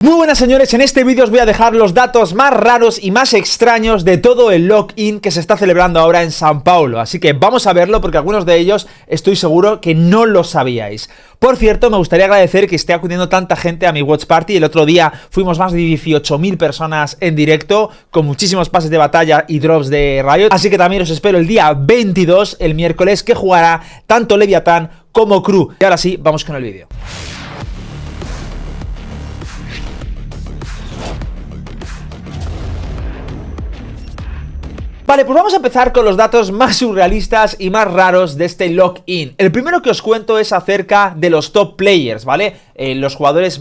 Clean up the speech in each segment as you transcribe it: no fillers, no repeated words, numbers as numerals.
Muy buenas señores, en este vídeo os voy a dejar los datos más raros y más extraños de todo el lock-in que se está celebrando ahora en São Paulo. Así que vamos a verlo porque algunos de ellos estoy seguro que no lo sabíais. Por cierto, me gustaría agradecer que esté acudiendo tanta gente a mi Watch Party. El otro día fuimos más de 18.000 personas en directo, con muchísimos pases de batalla y drops de Riot. Así que también os espero el día 22, el miércoles, que jugará tanto Leviatán como Crew. Y ahora sí, vamos con el vídeo. Vale, pues vamos a empezar con los datos más surrealistas y más raros de este lock-in. El primero que os cuento es acerca de los top players, ¿vale? Los jugadores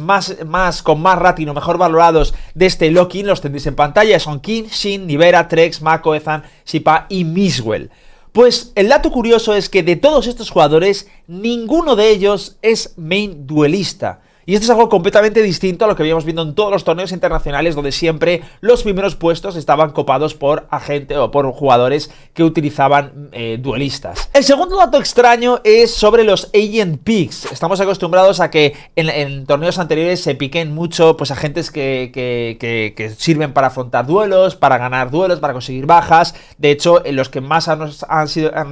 con más rating o mejor valorados de este lock-in los tendréis en pantalla. Son King, Shin, Nivera, Trex, Mako, Ethan, Shipa y Miswell. Pues el dato curioso es que de todos estos jugadores, ninguno de ellos es main duelista. Y esto es algo completamente distinto a lo que habíamos visto en todos los torneos internacionales, donde siempre los primeros puestos estaban copados por agentes o por jugadores que utilizaban duelistas. El segundo dato extraño es sobre los agent picks. Estamos acostumbrados a que en torneos anteriores se piquen mucho pues agentes que sirven para afrontar duelos, para ganar duelos, para conseguir bajas. De hecho, los que más han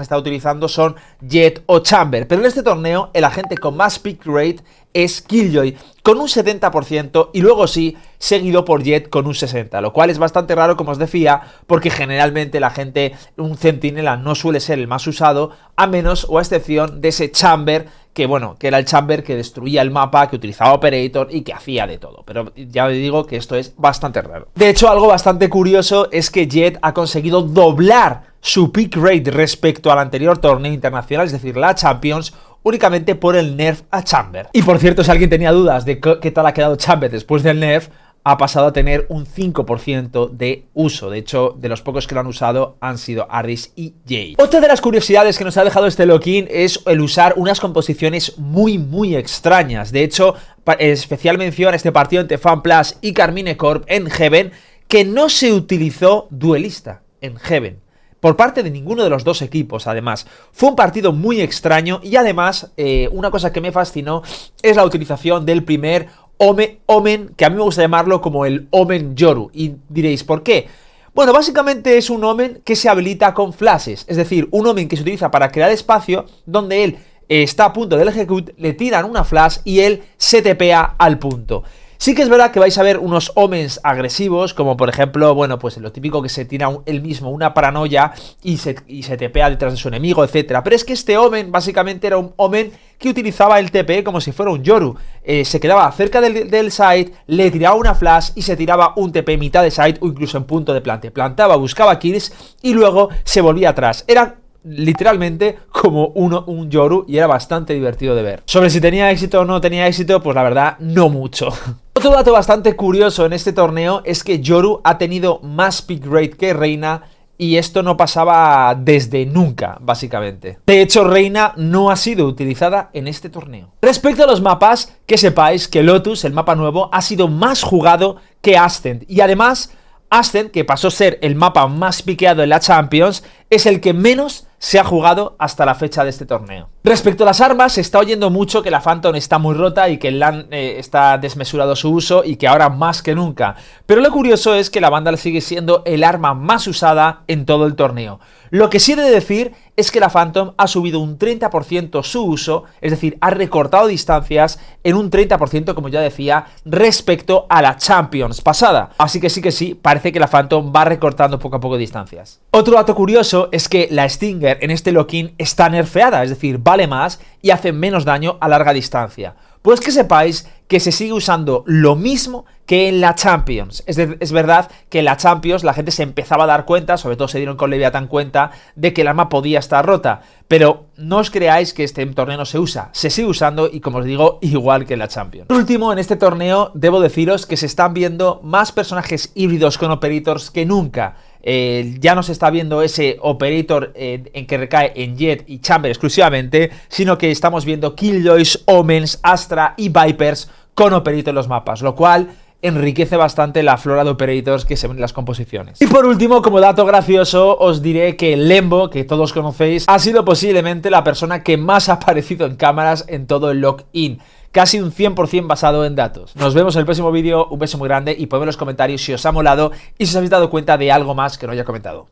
estado utilizando son Jett o Chamber. Pero en este torneo, el agente con más pick rate es Killjoy con un 70% y luego sí, seguido por Jett con un 60%, lo cual es bastante raro, como os decía, porque generalmente la gente, un centinela no suele ser el más usado, a menos o a excepción de ese Chamber, que bueno, que era el Chamber que destruía el mapa, que utilizaba Operator y que hacía de todo, pero ya os digo que esto es bastante raro. De hecho, algo bastante curioso es que Jett ha conseguido doblar su pick rate respecto al anterior torneo internacional, es decir, la Champions, únicamente por el nerf a Chamber. Y por cierto, si alguien tenía dudas de qué tal ha quedado Chamber después del nerf, ha pasado a tener un 5% de uso. De hecho, de los pocos que lo han usado han sido Aris y Jay. Otra de las curiosidades que nos ha dejado este lock-in es el usar unas composiciones muy extrañas. De hecho, especial mención a este partido entre FunPlus y Karmine Corp en Heaven, que no se utilizó duelista en Heaven por parte de ninguno de los dos equipos. Además, fue un partido muy extraño y además, una cosa que me fascinó es la utilización del primer Omen, que a mí me gusta llamarlo como el Omen Yoru. Y diréis, ¿por qué? Bueno, básicamente es un Omen que se habilita con flashes, es decir, un Omen que se utiliza para crear espacio, donde él está a punto del execute, le tiran una flash y él se tepea al punto. Sí que es verdad que vais a ver unos Omens agresivos, como por ejemplo, bueno, pues lo típico que se tira él mismo una paranoia y se tepea detrás de su enemigo, etcétera. Pero es que este Omen básicamente era un Omen que utilizaba el TP como si fuera un Yoru. Se quedaba cerca del site, le tiraba una flash y se tiraba un TP en mitad de site o incluso en punto de plante. Plantaba, buscaba kills y luego se volvía atrás. Era literalmente como un Yoru y era bastante divertido de ver. Sobre si tenía éxito o no tenía éxito, pues la verdad, no mucho. Otro dato bastante curioso en este torneo es que Yoru ha tenido más pick rate que Reina y esto no pasaba desde nunca, básicamente. De hecho, Reina no ha sido utilizada en este torneo. Respecto a los mapas, que sepáis que Lotus, el mapa nuevo, ha sido más jugado que Ascent y además Ascent, que pasó a ser el mapa más piqueado en la Champions, es el que menos se ha jugado hasta la fecha de este torneo. Respecto a las armas, se está oyendo mucho que la Phantom está muy rota y que el LAN está desmesurado su uso y que ahora más que nunca. Pero lo curioso es que la Vandal sigue siendo el arma más usada en todo el torneo. Lo que sí he de decir es que la Phantom ha subido un 30% su uso, es decir, ha recortado distancias en un 30%, como ya decía, respecto a la Champions pasada. Así que sí, parece que la Phantom va recortando poco a poco distancias. Otro dato curioso es que la Stinger en este lock-in está nerfeada, es decir, vale más y hace menos daño a larga distancia. Pues que sepáis que se sigue usando lo mismo que en la Champions. Es verdad que en la Champions la gente se empezaba a dar cuenta, sobre todo se dieron con Leviathan cuenta, de que el arma podía estar rota. Pero no os creáis que este torneo no se usa. Se sigue usando y, como os digo, igual que en la Champions. Por último, en este torneo debo deciros que se están viendo más personajes híbridos con Operators que nunca. Ya no se está viendo ese Operator en que recae en Jett y Chamber exclusivamente, sino que estamos viendo Killjoys, Omens, Astra y Vipers con Operator en los mapas, lo cual enriquece bastante la flora de operators que se ven en las composiciones. Y por último, como dato gracioso, os diré que Lembo, que todos conocéis, ha sido posiblemente la persona que más ha aparecido en cámaras en todo el login. Casi un 100% basado en datos. Nos vemos en el próximo vídeo, un beso muy grande y ponedme en los comentarios si os ha molado y si os habéis dado cuenta de algo más que no haya comentado.